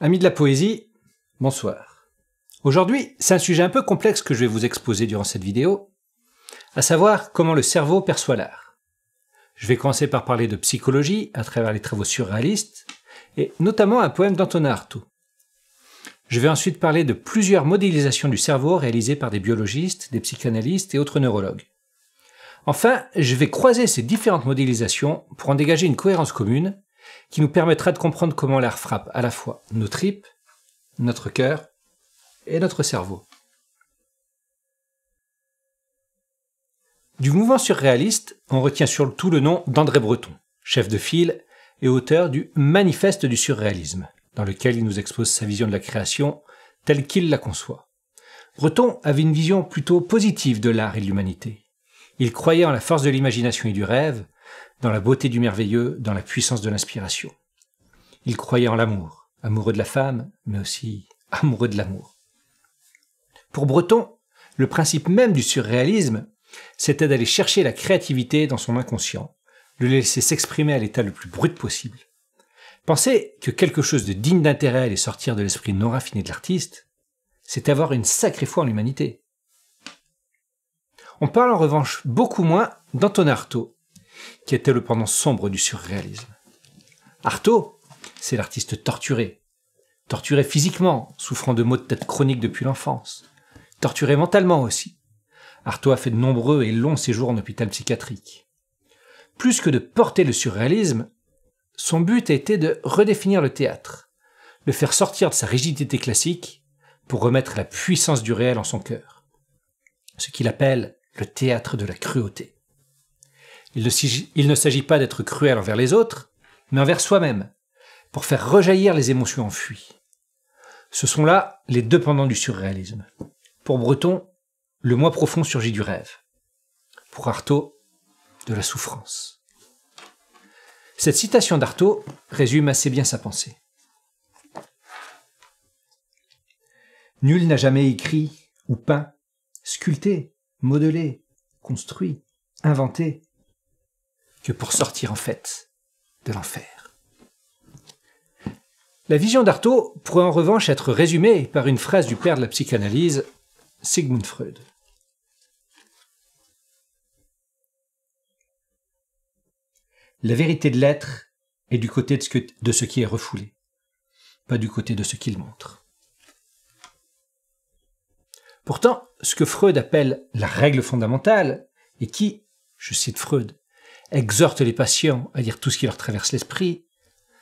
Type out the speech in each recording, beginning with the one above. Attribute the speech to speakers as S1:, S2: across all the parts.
S1: Amis de la poésie, bonsoir. Aujourd'hui, c'est un sujet un peu complexe que je vais vous exposer durant cette vidéo, à savoir comment le cerveau perçoit l'art. Je vais commencer par parler de psychologie à travers les travaux surréalistes, et notamment un poème d'Antonin Artaud. Je vais ensuite parler de plusieurs modélisations du cerveau réalisées par des biologistes, des psychanalystes et autres neurologues. Enfin, je vais croiser ces différentes modélisations pour en dégager une cohérence commune qui nous permettra de comprendre comment l'art frappe à la fois nos tripes, notre cœur et notre cerveau. Du mouvement surréaliste, on retient surtout le nom d'André Breton, chef de file et auteur du Manifeste du surréalisme, dans lequel il nous expose sa vision de la création telle qu'il la conçoit. Breton avait une vision plutôt positive de l'art et de l'humanité. Il croyait en la force de l'imagination et du rêve, dans la beauté du merveilleux, dans la puissance de l'inspiration. Il croyait en l'amour, amoureux de la femme, mais aussi amoureux de l'amour. Pour Breton, le principe même du surréalisme, c'était d'aller chercher la créativité dans son inconscient, le laisser s'exprimer à l'état le plus brut possible. Penser que quelque chose de digne d'intérêt allait sortir de l'esprit non raffiné de l'artiste, c'est avoir une sacrée foi en l'humanité. On parle en revanche beaucoup moins d'Antonin Artaud, qui était le pendant sombre du surréalisme. Artaud, c'est l'artiste torturé physiquement, souffrant de maux de tête chroniques depuis l'enfance, torturé mentalement aussi. Artaud a fait de nombreux et longs séjours en hôpital psychiatrique. Plus que de porter le surréalisme, son but a été de redéfinir le théâtre, le faire sortir de sa rigidité classique pour remettre la puissance du réel en son cœur. Ce qu'il appelle le théâtre de la cruauté. Il ne s'agit pas d'être cruel envers les autres, mais envers soi-même, pour faire rejaillir les émotions enfuies. Ce sont là les deux pendants du surréalisme. Pour Breton, le moi profond surgit du rêve. Pour Artaud, de la souffrance. Cette citation d'Artaud résume assez bien sa pensée. Nul n'a jamais écrit ou peint, sculpté, modelé, construit, inventé, que pour sortir en fait de l'enfer. La vision d'Artaud pourrait en revanche être résumée par une phrase du père de la psychanalyse, Sigmund Freud. La vérité de l'être est du côté de ce qui est refoulé, pas du côté de ce qu'il montre. Pourtant, ce que Freud appelle la règle fondamentale, et qui, je cite Freud, exhorte les patients à dire tout ce qui leur traverse l'esprit,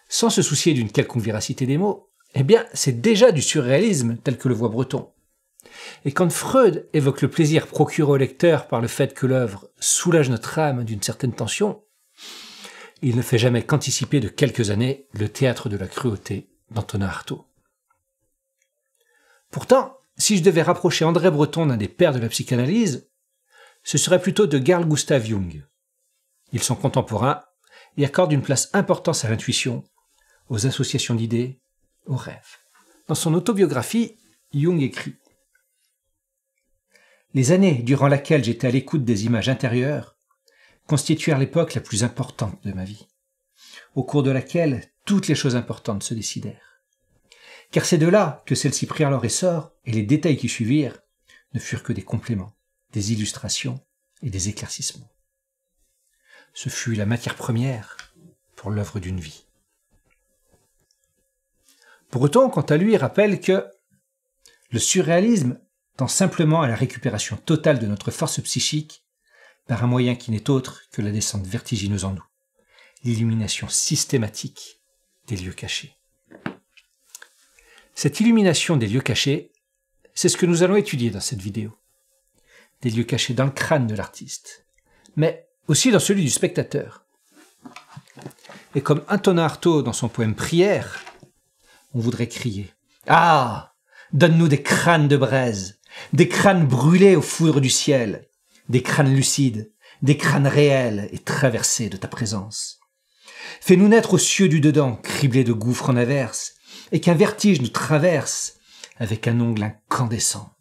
S1: sans se soucier d'une quelconque véracité des mots, eh bien, c'est déjà du surréalisme tel que le voit Breton. Et quand Freud évoque le plaisir procuré au lecteur par le fait que l'œuvre soulage notre âme d'une certaine tension, il ne fait jamais qu'anticiper de quelques années le théâtre de la cruauté d'Antonin Artaud. Pourtant, si je devais rapprocher André Breton d'un des pères de la psychanalyse, ce serait plutôt de Carl Gustav Jung. Ils sont contemporains et accordent une place importante à l'intuition, aux associations d'idées, aux rêves. Dans son autobiographie, Jung écrit « Les années durant lesquelles j'étais à l'écoute des images intérieures constituèrent l'époque la plus importante de ma vie, au cours de laquelle toutes les choses importantes se décidèrent. Car c'est de là que celles-ci prirent leur essor, et les détails qui suivirent ne furent que des compléments, des illustrations et des éclaircissements. Ce fut la matière première pour l'œuvre d'une vie. » Breton, quant à lui, rappelle que le surréalisme tend simplement à la récupération totale de notre force psychique par un moyen qui n'est autre que la descente vertigineuse en nous, l'illumination systématique des lieux cachés. Cette illumination des lieux cachés, c'est ce que nous allons étudier dans cette vidéo. Des lieux cachés dans le crâne de l'artiste, mais aussi dans celui du spectateur. Et comme Antonin Artaud dans son poème Prière, on voudrait crier « Ah, donne-nous des crânes de braise, des crânes brûlés aux foudres du ciel, des crânes lucides, des crânes réels et traversés de ta présence. Fais-nous naître aux cieux du dedans, criblés de gouffres en averse, et qu'un vertige nous traverse avec un ongle incandescent.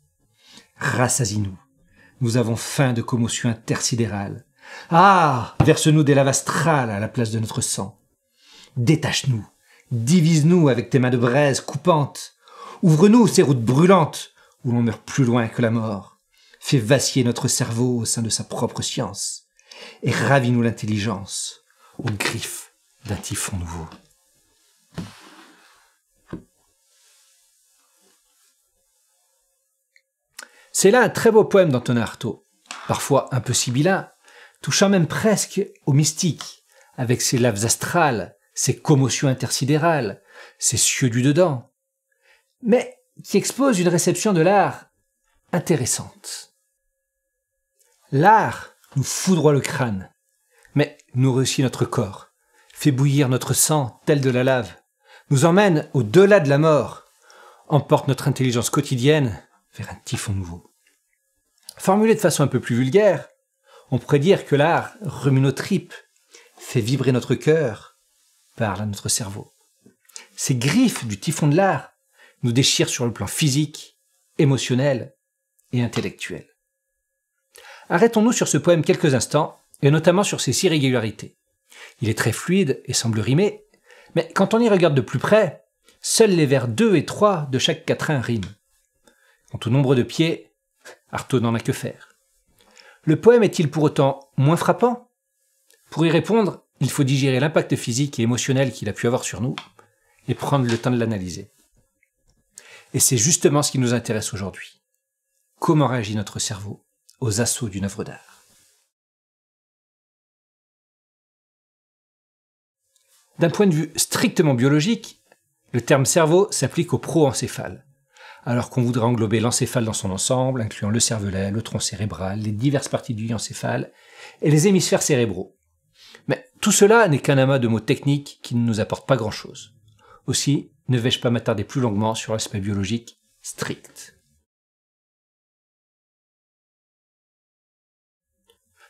S1: Rassasie-nous, nous avons faim de commotion intersidérale. Ah, verse-nous des laves astrales à la place de notre sang. Détache-nous Divise-nous avec tes mains de braise coupantes. Ouvre-nous ces routes brûlantes où l'on meurt plus loin que la mort. Fais vaciller notre cerveau au sein de sa propre science et ravis-nous l'intelligence aux griffes d'un typhon nouveau. C'est là un très beau poème d'Antonin Artaud, parfois un peu sibyllin, touchant même presque au mystique, avec ses laves astrales, ses commotions intersidérales, ses cieux du dedans, mais qui expose une réception de l'art intéressante. L'art nous foudroie le crâne, mais nourrit notre corps, fait bouillir notre sang tel de la lave, nous emmène au-delà de la mort, emporte notre intelligence quotidienne vers un typhon nouveau. Formulé de façon un peu plus vulgaire, on pourrait dire que l'art remue nos tripes, fait vibrer notre cœur, parle à notre cerveau. Ces griffes du typhon de l'art nous déchirent sur le plan physique, émotionnel et intellectuel. Arrêtons-nous sur ce poème quelques instants, et notamment sur ses irrégularités. Il est très fluide et semble rimer, mais quand on y regarde de plus près, seuls les vers 2 et 3 de chaque quatrain riment. Quant au nombre de pieds, Artaud n'en a que faire. Le poème est-il pour autant moins frappant ? Pour y répondre, il faut digérer l'impact physique et émotionnel qu'il a pu avoir sur nous et prendre le temps de l'analyser. Et c'est justement ce qui nous intéresse aujourd'hui. Comment réagit notre cerveau aux assauts d'une œuvre d'art ? D'un point de vue strictement biologique, le terme cerveau s'applique au proencéphale, alors qu'on voudrait englober l'encéphale dans son ensemble, incluant le cervelet, le tronc cérébral, les diverses parties du encéphale et les hémisphères cérébraux. Mais tout cela n'est qu'un amas de mots techniques qui ne nous apportent pas grand-chose. Aussi, ne vais-je pas m'attarder plus longuement sur l'aspect biologique strict.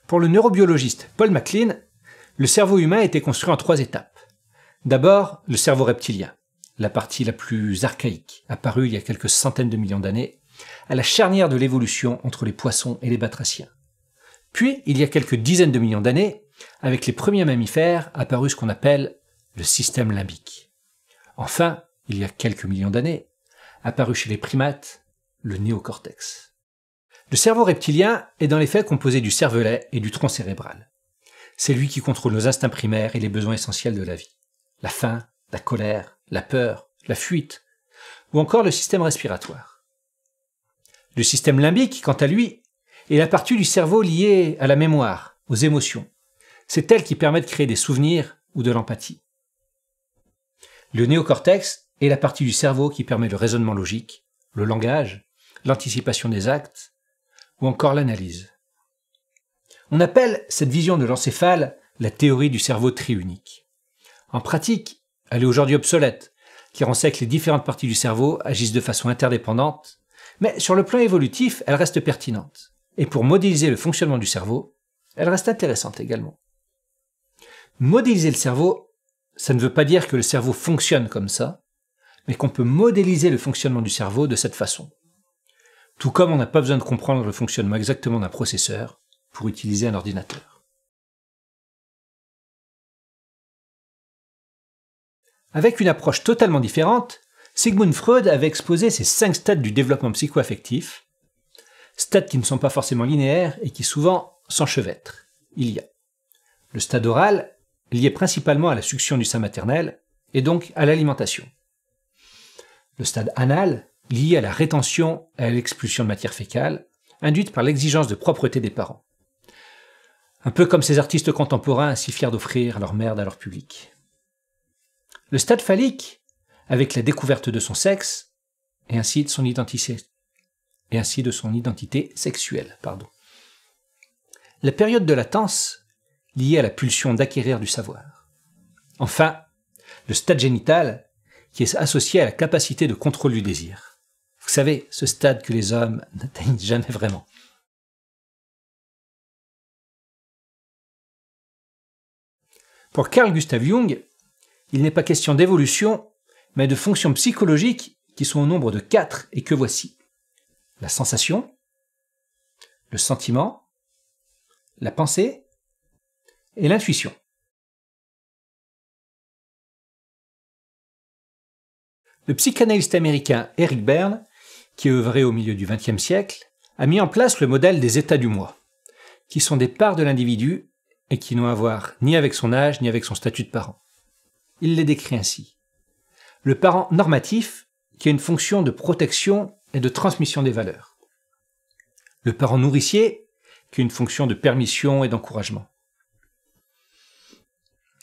S1: Pour le neurobiologiste Paul MacLean, le cerveau humain était construit en 3 étapes. D'abord, le cerveau reptilien, la partie la plus archaïque, apparue il y a quelques centaines de millions d'années, à la charnière de l'évolution entre les poissons et les batraciens. Puis, il y a quelques dizaines de millions d'années, avec les premiers mammifères, apparut ce qu'on appelle le système limbique. Enfin, il y a quelques millions d'années, apparut chez les primates le néocortex. Le cerveau reptilien est dans les faits composé du cervelet et du tronc cérébral. C'est lui qui contrôle nos instincts primaires et les besoins essentiels de la vie. La faim, la colère, la peur, la fuite, ou encore le système respiratoire. Le système limbique, quant à lui, est la partie du cerveau liée à la mémoire, aux émotions. C'est elle qui permet de créer des souvenirs ou de l'empathie. Le néocortex est la partie du cerveau qui permet le raisonnement logique, le langage, l'anticipation des actes, ou encore l'analyse. On appelle cette vision de l'encéphale la théorie du cerveau triunique. En pratique, elle est aujourd'hui obsolète, car on sait que les différentes parties du cerveau agissent de façon interdépendante, mais sur le plan évolutif, elle reste pertinente. Et pour modéliser le fonctionnement du cerveau, elle reste intéressante également. Modéliser le cerveau, ça ne veut pas dire que le cerveau fonctionne comme ça, mais qu'on peut modéliser le fonctionnement du cerveau de cette façon. Tout comme on n'a pas besoin de comprendre le fonctionnement exactement d'un processeur pour utiliser un ordinateur. Avec une approche totalement différente, Sigmund Freud avait exposé ces 5 stades du développement psycho-affectif, stades qui ne sont pas forcément linéaires et qui souvent s'enchevêtrent. Il y a le stade oral, lié principalement à la succion du sein maternel et donc à l'alimentation. Le stade anal, lié à la rétention et à l'expulsion de matière fécale, induite par l'exigence de propreté des parents. Un peu comme ces artistes contemporains si fiers d'offrir leur merde à leur public. Le stade phallique, avec la découverte de son sexe, et ainsi de son identité sexuelle. La période de latence, liée à la pulsion d'acquérir du savoir. Enfin, le stade génital, qui est associé à la capacité de contrôle du désir. Vous savez, ce stade que les hommes n'atteignent jamais vraiment. Pour Carl Gustav Jung, il n'est pas question d'évolution, mais de fonctions psychologiques qui sont au nombre de 4 et que voici. La sensation, le sentiment, la pensée et l'intuition. Le psychanalyste américain Eric Berne, qui œuvrait au milieu du XXe siècle, a mis en place le modèle des états du moi, qui sont des parts de l'individu et qui n'ont à voir ni avec son âge ni avec son statut de parent. Il les décrit ainsi. Le parent normatif, qui a une fonction de protection et de transmission des valeurs. Le parent nourricier, qui a une fonction de permission et d'encouragement.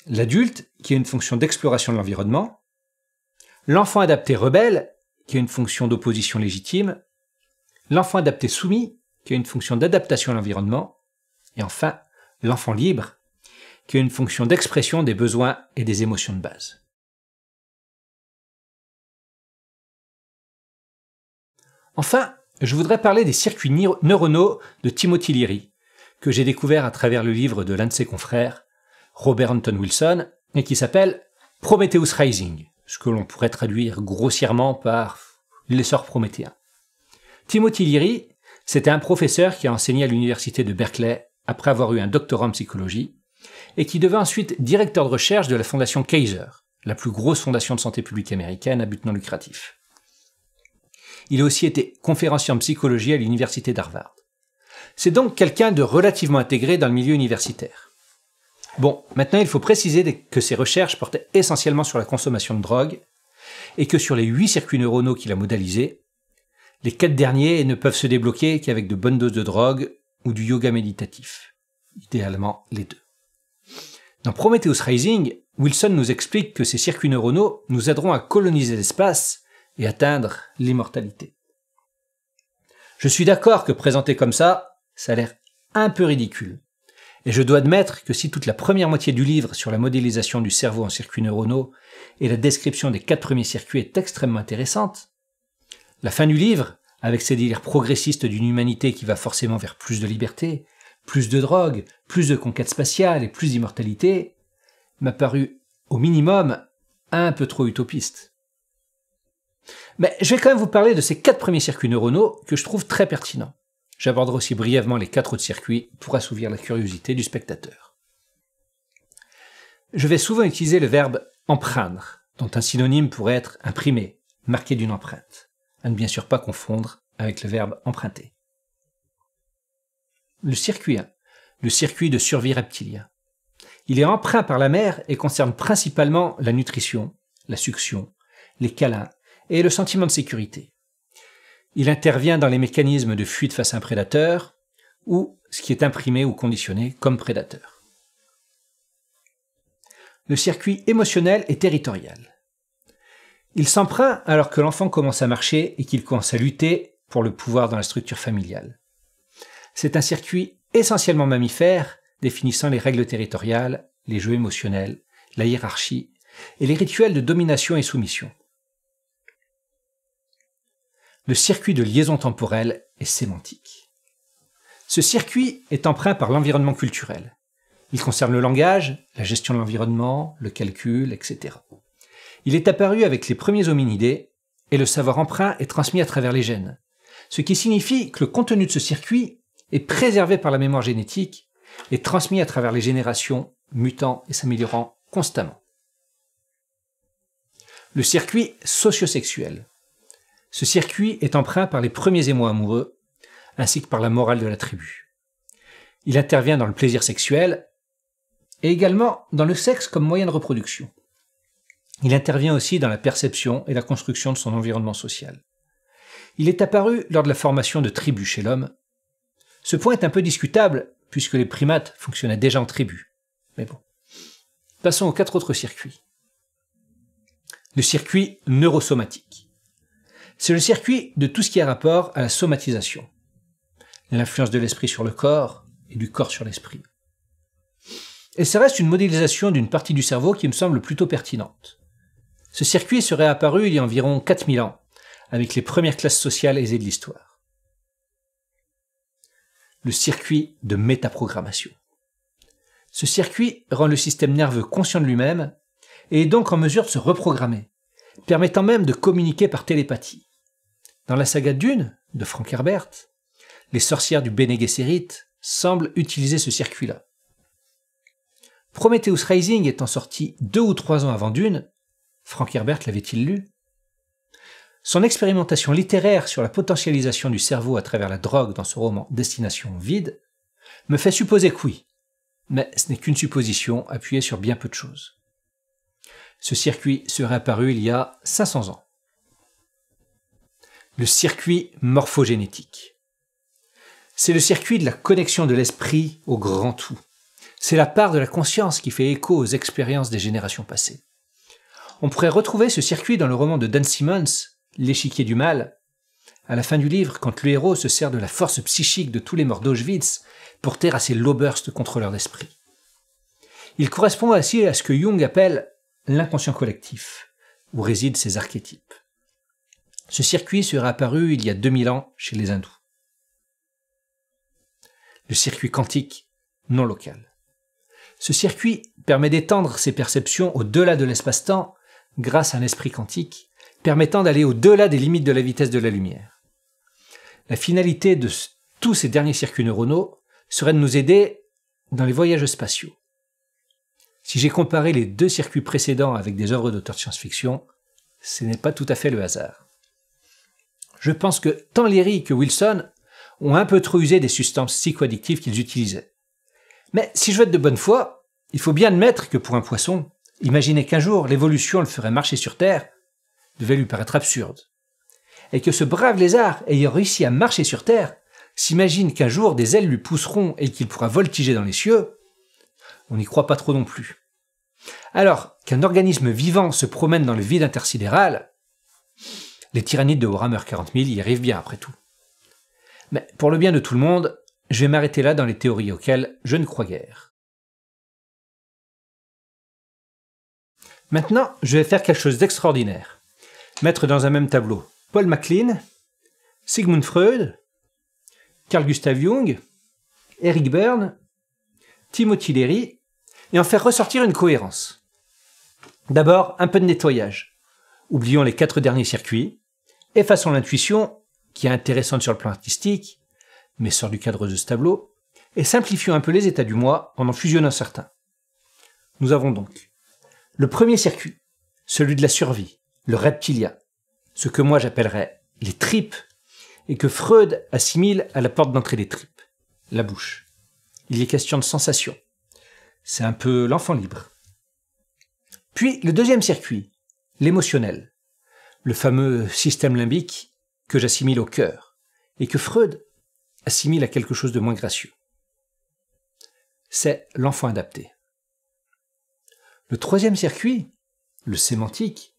S1: L'adulte, qui a une fonction d'exploration de l'environnement. L'enfant adapté rebelle, qui a une fonction d'opposition légitime. L'enfant adapté soumis, qui a une fonction d'adaptation à l'environnement. Et enfin, l'enfant libre, qui a une fonction d'expression des besoins et des émotions de base. Enfin, je voudrais parler des circuits neuronaux de Timothy Leary, que j'ai découvert à travers le livre de l'un de ses confrères, Robert Anton Wilson, et qui s'appelle Prometheus Rising, ce que l'on pourrait traduire grossièrement par l'essor prométhéen. Timothy Leary, c'était un professeur qui a enseigné à l'université de Berkeley après avoir eu un doctorat en psychologie, et qui devint ensuite directeur de recherche de la fondation Kaiser, la plus grosse fondation de santé publique américaine à but non lucratif. Il a aussi été conférencier en psychologie à l'université d'Harvard. C'est donc quelqu'un de relativement intégré dans le milieu universitaire. Bon, maintenant il faut préciser que ses recherches portaient essentiellement sur la consommation de drogue, et que sur les 8 circuits neuronaux qu'il a modélisés, les 4 derniers ne peuvent se débloquer qu'avec de bonnes doses de drogue ou du yoga méditatif. Idéalement les deux. Dans Prometheus Rising, Wilson nous explique que ces circuits neuronaux nous aideront à coloniser l'espace et atteindre l'immortalité. Je suis d'accord que présenté comme ça a l'air un peu ridicule. Et je dois admettre que si toute la première moitié du livre sur la modélisation du cerveau en circuits neuronaux et la description des 4 premiers circuits est extrêmement intéressante, la fin du livre, avec ses délires progressistes d'une humanité qui va forcément vers plus de liberté, plus de drogue, plus de conquête spatiale et plus d'immortalité, m'a paru, au minimum, un peu trop utopiste. Mais je vais quand même vous parler de ces 4 premiers circuits neuronaux que je trouve très pertinents. J'aborderai aussi brièvement les 4 autres circuits pour assouvir la curiosité du spectateur. Je vais souvent utiliser le verbe « empreindre », dont un synonyme pourrait être « imprimer », marquer d'une empreinte, à ne bien sûr pas confondre avec le verbe « emprunter ». Le circuit 1, le circuit de survie reptilien. Il est empreint par la mère et concerne principalement la nutrition, la succion, les câlins et le sentiment de sécurité. Il intervient dans les mécanismes de fuite face à un prédateur ou ce qui est imprimé ou conditionné comme prédateur. Le circuit émotionnel et territorial. Il s'empreint alors que l'enfant commence à marcher et qu'il commence à lutter pour le pouvoir dans la structure familiale. C'est un circuit essentiellement mammifère, définissant les règles territoriales, les jeux émotionnels, la hiérarchie et les rituels de domination et soumission. Le circuit de liaison temporelle et sémantique. Ce circuit est empreint par l'environnement culturel. Il concerne le langage, la gestion de l'environnement, le calcul, etc. Il est apparu avec les premiers hominidés et le savoir emprunt est transmis à travers les gènes, ce qui signifie que le contenu de ce circuit est préservé par la mémoire génétique et transmis à travers les générations, mutant et s'améliorant constamment. Le circuit socio-sexuel. Ce circuit est empreint par les premiers émois amoureux, ainsi que par la morale de la tribu. Il intervient dans le plaisir sexuel et également dans le sexe comme moyen de reproduction. Il intervient aussi dans la perception et la construction de son environnement social. Il est apparu lors de la formation de tribus chez l'homme. Ce point est un peu discutable puisque les primates fonctionnaient déjà en tribu. Mais bon. Passons aux 4 autres circuits. Le circuit neurosomatique. C'est le circuit de tout ce qui a rapport à la somatisation. L'influence de l'esprit sur le corps et du corps sur l'esprit. Et ça reste une modélisation d'une partie du cerveau qui me semble plutôt pertinente. Ce circuit serait apparu il y a environ 4000 ans, avec les premières classes sociales aisées de l'histoire. Le circuit de métaprogrammation. Ce circuit rend le système nerveux conscient de lui-même et est donc en mesure de se reprogrammer, permettant même de communiquer par télépathie. Dans la saga Dune, de Frank Herbert, les sorcières du Bene Gesserit semblent utiliser ce circuit-là. Prometheus Rising étant sorti 2 ou 3 ans avant Dune, Frank Herbert l'avait-il lu? Son expérimentation littéraire sur la potentialisation du cerveau à travers la drogue dans son roman Destination vide me fait supposer que oui, mais ce n'est qu'une supposition appuyée sur bien peu de choses. Ce circuit serait apparu il y a 500 ans. Le circuit morphogénétique. C'est le circuit de la connexion de l'esprit au grand tout. C'est la part de la conscience qui fait écho aux expériences des générations passées. On pourrait retrouver ce circuit dans le roman de Dan Simmons, L'échiquier du mal, à la fin du livre, quand le héros se sert de la force psychique de tous les morts d'Auschwitz pour terrasser l'Oberst contrôleur d'esprit. Il correspond ainsi à ce que Jung appelle l'inconscient collectif, où résident ces archétypes. Ce circuit serait apparu il y a 2000 ans chez les hindous. Le circuit quantique non local. Ce circuit permet d'étendre ses perceptions au-delà de l'espace-temps grâce à un esprit quantique, permettant d'aller au-delà des limites de la vitesse de la lumière. La finalité de tous ces derniers circuits neuronaux serait de nous aider dans les voyages spatiaux. Si j'ai comparé les deux circuits précédents avec des œuvres d'auteurs de science-fiction, ce n'est pas tout à fait le hasard. Je pense que tant Leary que Wilson ont un peu trop usé des substances psychoaddictives qu'ils utilisaient. Mais si je veux être de bonne foi, il faut bien admettre que pour un poisson, imaginer qu'un jour l'évolution le ferait marcher sur Terre devait lui paraître absurde. Et que ce brave lézard, ayant réussi à marcher sur Terre, s'imagine qu'un jour des ailes lui pousseront et qu'il pourra voltiger dans les cieux, on n'y croit pas trop non plus. Alors qu'un organisme vivant se promène dans le vide intersidéral, les tyrannides de Warhammer 40 000 y arrivent bien après tout. Mais pour le bien de tout le monde, je vais m'arrêter là dans les théories auxquelles je ne crois guère. Maintenant, je vais faire quelque chose d'extraordinaire. Mettre dans un même tableau Paul MacLean, Sigmund Freud, Carl Gustav Jung, Eric Berne, Timothy Leary, et en faire ressortir une cohérence. D'abord, un peu de nettoyage. Oublions les 4 derniers circuits, effaçons l'intuition, qui est intéressante sur le plan artistique, mais sort du cadre de ce tableau, et simplifions un peu les états du moi en fusionnant certains. Nous avons donc le premier circuit, celui de la survie, le reptilia, ce que moi j'appellerais les tripes, et que Freud assimile à la porte d'entrée des tripes, la bouche. Il est question de sensation. C'est un peu l'enfant libre. Puis le deuxième circuit, l'émotionnel, le fameux système limbique que j'assimile au cœur, et que Freud assimile à quelque chose de moins gracieux. C'est l'enfant adapté. Le troisième circuit, le sémantique,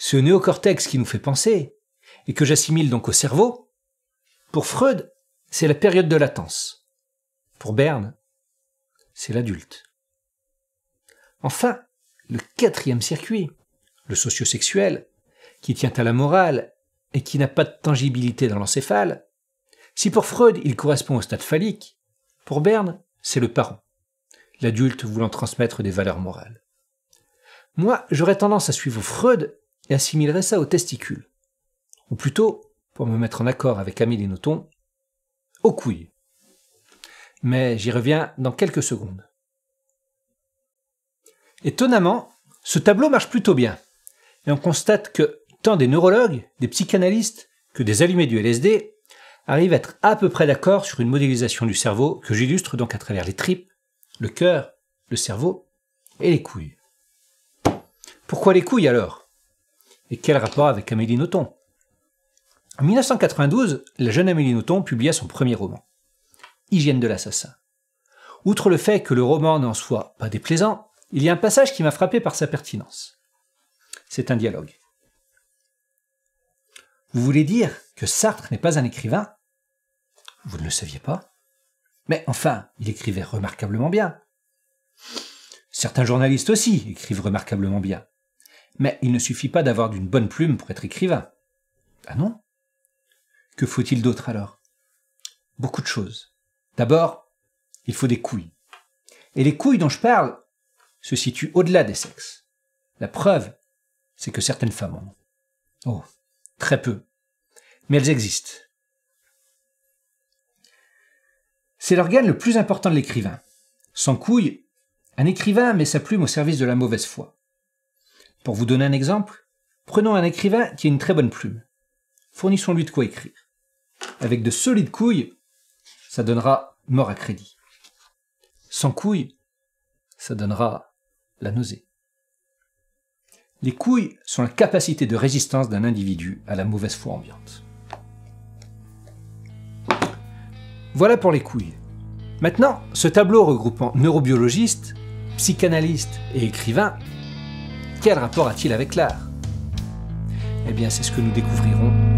S1: ce néocortex qui nous fait penser, et que j'assimile donc au cerveau, pour Freud, c'est la période de latence. Pour Berne, c'est l'adulte. Enfin, le quatrième circuit, le sociosexuel, qui tient à la morale et qui n'a pas de tangibilité dans l'encéphale, si pour Freud il correspond au stade phallique, pour Berne, c'est le parent, l'adulte voulant transmettre des valeurs morales. Moi, j'aurais tendance à suivre Freud et assimilerais ça aux testicules. Ou plutôt, pour me mettre en accord avec Amélie Nothomb, aux couilles. Mais j'y reviens dans quelques secondes. Étonnamment, ce tableau marche plutôt bien. Et on constate que tant des neurologues, des psychanalystes que des allumés du LSD arrivent à être à peu près d'accord sur une modélisation du cerveau que j'illustre donc à travers les tripes, le cœur, le cerveau et les couilles. Pourquoi les couilles alors? Et quel rapport avec Amélie Nothomb? En 1992, la jeune Amélie Nothomb publia son premier roman, Hygiène de l'assassin. Outre le fait que le roman n'en soit pas déplaisant, il y a un passage qui m'a frappé par sa pertinence. C'est un dialogue. Vous voulez dire que Sartre n'est pas un écrivain? Vous ne le saviez pas? Mais enfin, il écrivait remarquablement bien. Certains journalistes aussi écrivent remarquablement bien. Mais il ne suffit pas d'avoir d'une bonne plume pour être écrivain. Ah non? Que faut-il d'autre alors? Beaucoup de choses. D'abord, il faut des couilles. Et les couilles dont je parle se situent au-delà des sexes. La preuve, c'est que certaines femmes en ont. Oh, très peu. Mais elles existent. C'est l'organe le plus important de l'écrivain. Sans couilles, un écrivain met sa plume au service de la mauvaise foi. Pour vous donner un exemple, prenons un écrivain qui a une très bonne plume. fournissons-lui de quoi écrire. Avec de solides couilles, ça donnera mort à crédit. Sans couilles, ça donnera la nausée. Les couilles sont la capacité de résistance d'un individu à la mauvaise foi ambiante. Voilà pour les couilles. Maintenant, ce tableau regroupant neurobiologiste, psychanalyste et écrivain, quel rapport a-t-il avec l'art? Eh bien, c'est ce que nous découvrirons